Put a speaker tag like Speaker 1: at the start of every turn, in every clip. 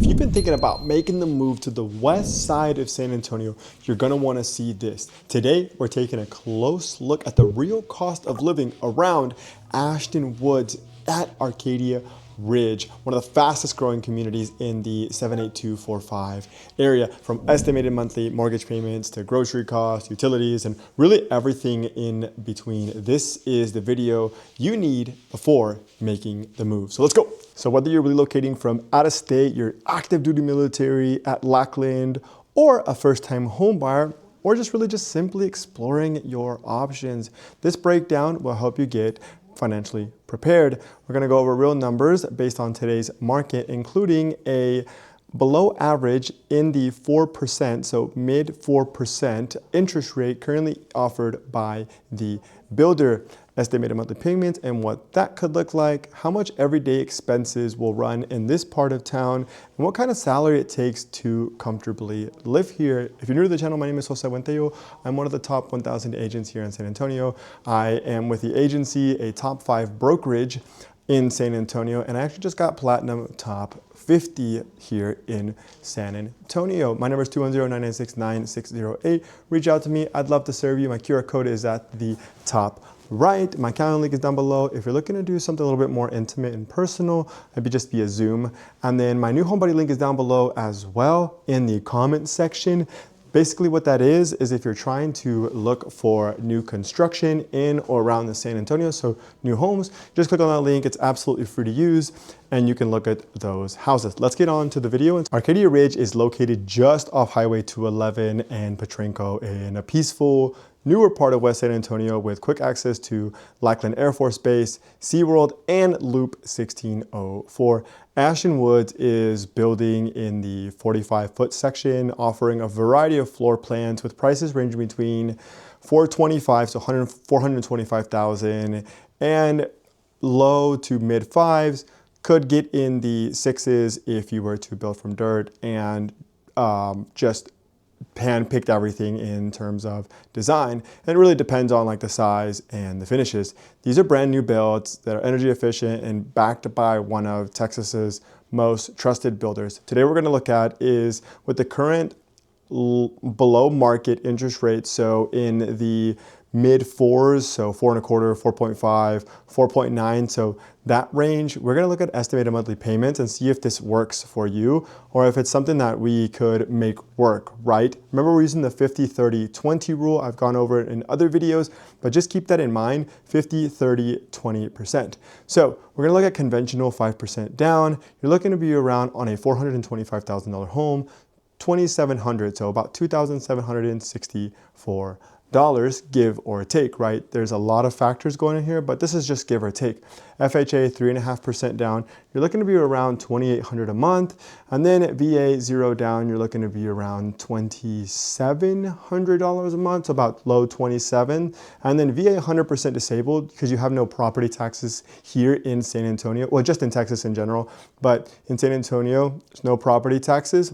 Speaker 1: you've been thinking about making the move to the west side of San Antonio, you're gonna wanna see this. Today, we're taking a close look at the real cost of living around Ashton Woods at Arcadia Ridge, one of the fastest growing communities in the 78245 area, from estimated monthly mortgage payments to grocery costs, utilities, and really everything in between. This is the video you need before making the move. So let's go. So whether you're relocating from out of state, you're active duty military at Lackland, or a first-time home buyer, or just simply exploring your options, this breakdown will help you get financially prepared. We're gonna go over real numbers based on today's market, including a below average in the 4%, so mid 4% interest rate currently offered by the builder, estimated monthly payments and what that could look like, how much everyday expenses will run in this part of town, and what kind of salary it takes to comfortably live here. If you're new to the channel, my name is Buentello. I'm one of the top 1,000 agents here in San Antonio. I am with the agency, a top 5 brokerage in San Antonio, and I actually just got platinum top 50 here in San Antonio. My number is 210-996-9608. Reach out to me. I'd love to serve you. My QR code is at the top right. My calendar link is down below. If you're looking to do something a little bit more intimate and personal, maybe just via Zoom. And then my new home buddy link is down below as well in the comment section. Basically what that is if you're trying to look for new construction in or around the San Antonio, so new homes, just click on that link. It's absolutely free to use and you can look at those houses. Let's get on to the video. Arcadia Ridge is located just off Highway 211 and Petranco in a peaceful, newer part of West San Antonio with quick access to Lackland Air Force Base, SeaWorld, and Loop 1604. Ashton Woods is building in the 45-foot section, offering a variety of floor plans with prices ranging between $425,000 to $425,000 and low to mid fives. Could get in the sixes if you were to build from dirt and just hand-picked everything in terms of design. And it really depends on like the size and the finishes. These are brand new builds that are energy efficient and backed by one of Texas's most trusted builders. Today we're going to look at is with the current below market interest rate, so in the mid fours, so 4.25, 4.5, 4.9, so that range, we're gonna look at estimated monthly payments and see if this works for you or if it's something that we could make work, right? Remember, we're using the 50, 30, 20 rule. I've gone over it in other videos, but just keep that in mind, 50, 30, 20%. So we're gonna look at conventional 5% down. You're looking to be around on a $425,000 home, 2,700, so about $2,764, give or take, right? There's a lot of factors going in here, but this is just give or take. FHA 3.5% down, you're looking to be around $2,800 a month, and then VA 0 down, you're looking to be around $2,700 a month, so about low 27, and then VA 100% disabled because you have no property taxes here in San Antonio, well, just in Texas in general, but in San Antonio, there's no property taxes.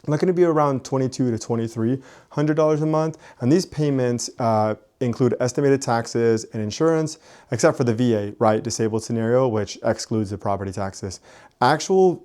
Speaker 1: Looking to be around $2,200 to $2,300 a month, and these payments include estimated taxes and insurance, except for the VA, right, disabled scenario, which excludes the property taxes. Actual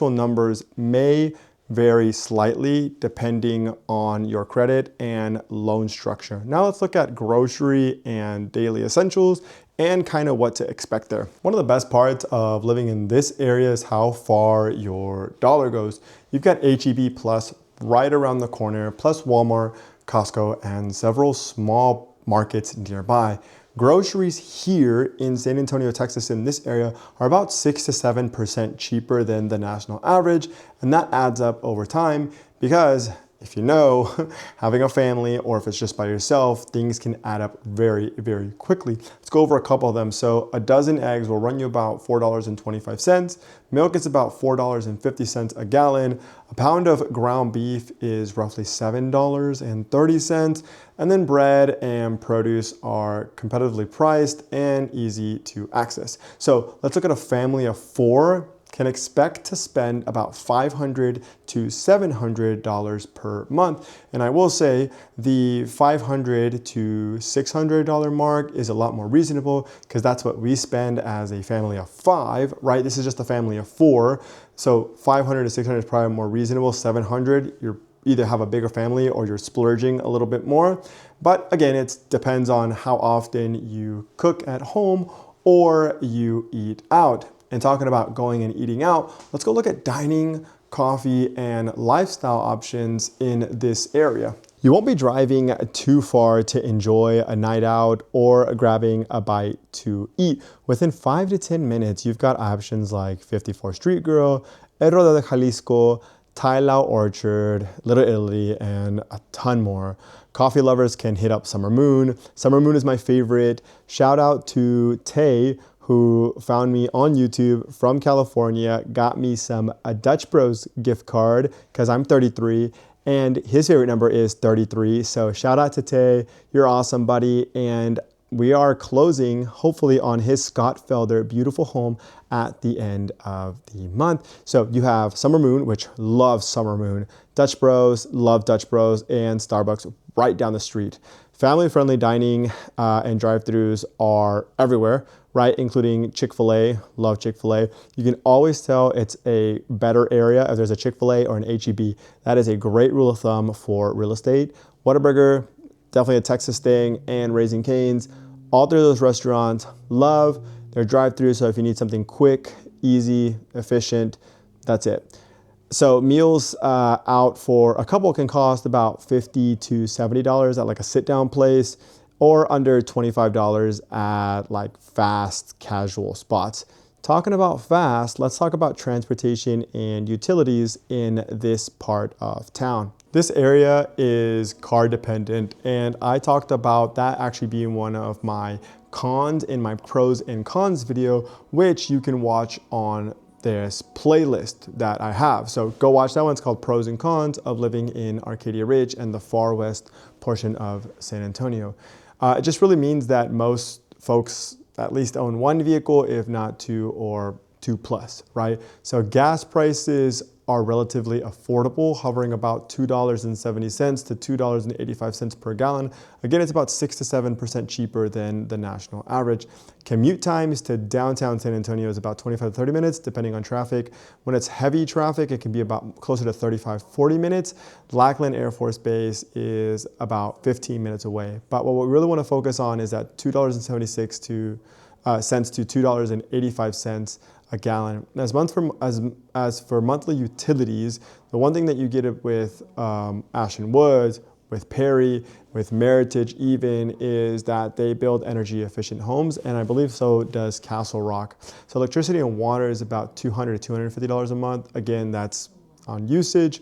Speaker 1: numbers may vary slightly depending on your credit and loan structure. Now let's look at grocery and daily essentials and kind of what to expect there. One of the best parts of living in this area is how far your dollar goes. You've got HEB Plus right around the corner, plus Walmart, Costco, and several small markets nearby. Groceries here in San Antonio, Texas, in this area are about 6 to 7% cheaper than the national average, and that adds up over time because if you know, having a family or if it's just by yourself, things can add up very, very quickly. Let's go over a couple of them. So a dozen eggs will run you about $4.25. Milk is about $4.50 a gallon. A pound of ground beef is roughly $7.30. And then bread and produce are competitively priced and easy to access. So let's look at a family of 4 can expect to spend about $500 to $700 per month. And I will say the $500 to $600 mark is a lot more reasonable because that's what we spend as a family of 5, right? This is just a family of 4. So 500 to 600 is probably more reasonable. 700, you're either have a bigger family or you're splurging a little bit more. But again, it depends on how often you cook at home or you eat out. And talking about going and eating out, let's go look at dining, coffee, and lifestyle options in this area. You won't be driving too far to enjoy a night out or grabbing a bite to eat. Within 5 to 10 minutes, you've got options like 54 Street Grill, El Rodeo de Jalisco, Thai Lao Orchard, Little Italy, and a ton more. Coffee lovers can hit up Summer Moon. Summer Moon is my favorite. Shout out to Tay, who found me on YouTube from California, got me a Dutch Bros gift card because I'm 33 and his favorite number is 33. So shout out to Tay, you're awesome, buddy. And we are closing, hopefully, on his Scott Felder beautiful home at the end of the month. So you have Summer Moon, which loves Summer Moon, Dutch Bros, love Dutch Bros, and Starbucks right down the street. Family-friendly dining and drive-thrus are everywhere, right? Including Chick-fil-A, love Chick-fil-A. You can always tell it's a better area if there's a Chick-fil-A or an H-E-B. That is a great rule of thumb for real estate. Whataburger, definitely a Texas thing, and Raising Cane's. All three of those restaurants love their drive-thru, so if you need something quick, easy, efficient, that's it. So meals out for a couple can cost about $50 to $70 at like a sit-down place, or under $25 at like fast casual spots. Talking about fast, let's talk about transportation and utilities in this part of town. This area is car dependent, and I talked about that actually being one of my cons in my pros and cons video, which you can watch on this playlist that I have. So go watch that one. It's called Pros and Cons of Living in Arcadia Ridge and the far west portion of San Antonio. It just really means that most folks at least own one vehicle, if not two or two plus, right? So gas prices are relatively affordable, hovering about $2.70 to $2.85 per gallon. Again, it's about 6 to 7% cheaper than the national average. Commute times to downtown San Antonio is about 25 to 30 minutes, depending on traffic. When it's heavy traffic, it can be about closer to 35, 40 minutes. Lackland Air Force Base is about 15 minutes away. But what we really want to focus on is that $2.76 to $2.85 a gallon. As for monthly utilities, the one thing that you get with Ashton Woods, with Perry, with Meritage even, is that they build energy efficient homes, and I believe so does Castle Rock. So electricity and water is about $200 to $250 a month. Again, that's on usage.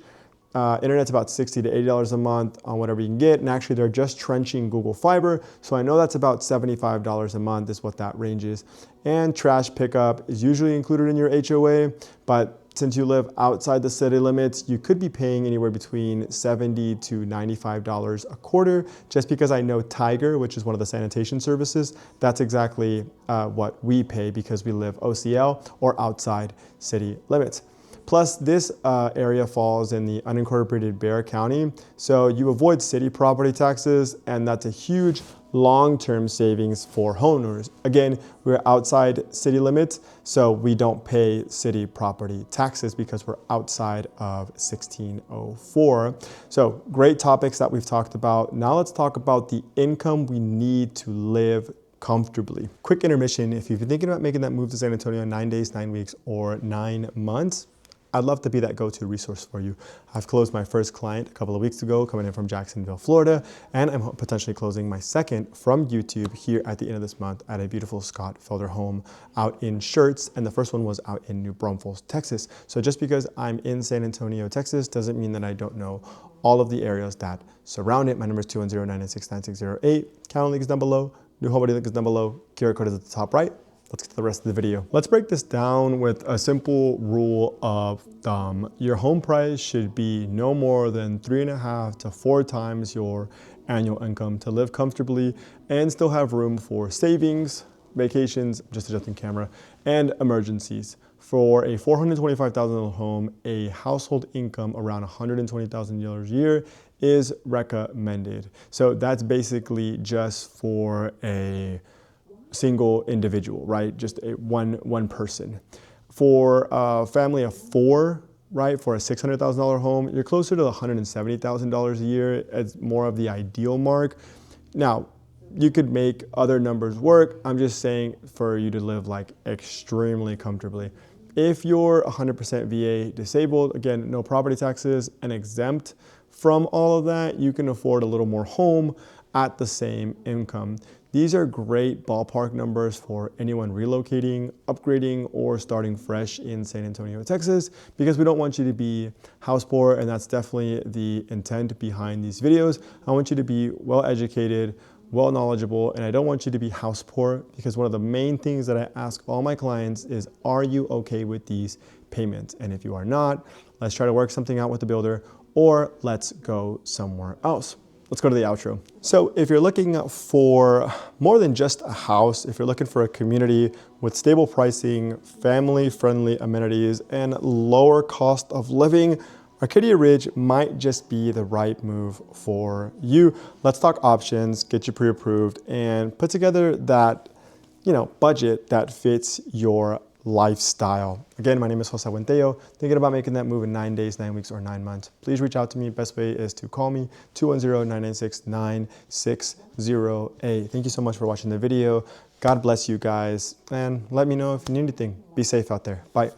Speaker 1: Internet's about $60 to $80 a month on whatever you can get. And actually they're just trenching Google Fiber. So I know that's about $75 a month is what that range is. And trash pickup is usually included in your HOA, but since you live outside the city limits, you could be paying anywhere between $70 to $95 a quarter. Just because I know Tiger, which is one of the sanitation services, that's exactly what we pay because we live OCL or outside city limits. Plus, this area falls in the unincorporated Bexar County, so you avoid city property taxes, and that's a huge long-term savings for homeowners. Again, we're outside city limits, so we don't pay city property taxes because we're outside of 1604. So great topics that we've talked about. Now let's talk about the income we need to live comfortably. Quick intermission. If you've been thinking about making that move to San Antonio in 9 days, 9 weeks, or 9 months, I'd love to be that go-to resource for you. I've closed my first client a couple of weeks ago, coming in from Jacksonville, Florida, and I'm potentially closing my second from YouTube here at the end of this month at a beautiful Scott Felder home out in Schertz, and the first one was out in New Braunfels, Texas. So just because I'm in San Antonio, Texas, doesn't mean that I don't know all of the areas that surround it. My number is 210-996-9608. Calendar link is down below. New home link is down below. QR code is at the top right. Let's get to the rest of the video. Let's break this down with a simple rule of thumb. Your home price should be no more than 3.5 to 4 times your annual income to live comfortably and still have room for savings, vacations, just adjusting camera, and emergencies. For a $425,000 home, a household income around $120,000 a year is recommended. So that's basically just for a single individual, right? Just one person. For a family of 4, right, for a $600,000 home, you're closer to $170,000 a year as more of the ideal mark. Now, you could make other numbers work. I'm just saying for you to live like extremely comfortably. If you're 100% VA disabled, again, no property taxes and exempt from all of that, you can afford a little more home at the same income. These are great ballpark numbers for anyone relocating, upgrading, or starting fresh in San Antonio, Texas, because we don't want you to be house poor, and that's definitely the intent behind these videos. I want you to be well educated, well knowledgeable, and I don't want you to be house poor, because one of the main things that I ask all my clients is, are you okay with these payments? And if you are not, let's try to work something out with the builder, or let's go somewhere else. Let's go to the outro. So if you're looking for more than just a house, if you're looking for a community with stable pricing, family-friendly amenities, and lower cost of living, Arcadia Ridge might just be the right move for you. Let's talk options, get you pre-approved, and put together that, budget that fits your lifestyle. Again, my name is Jose Buentello. Thinking about making that move in 9 days, 9 weeks, or 9 months, please reach out to me. Best way is to call me, 210-996-9608. Thank you so much for watching the video. God bless you guys, and let me know if you need anything. Be safe out there. Bye.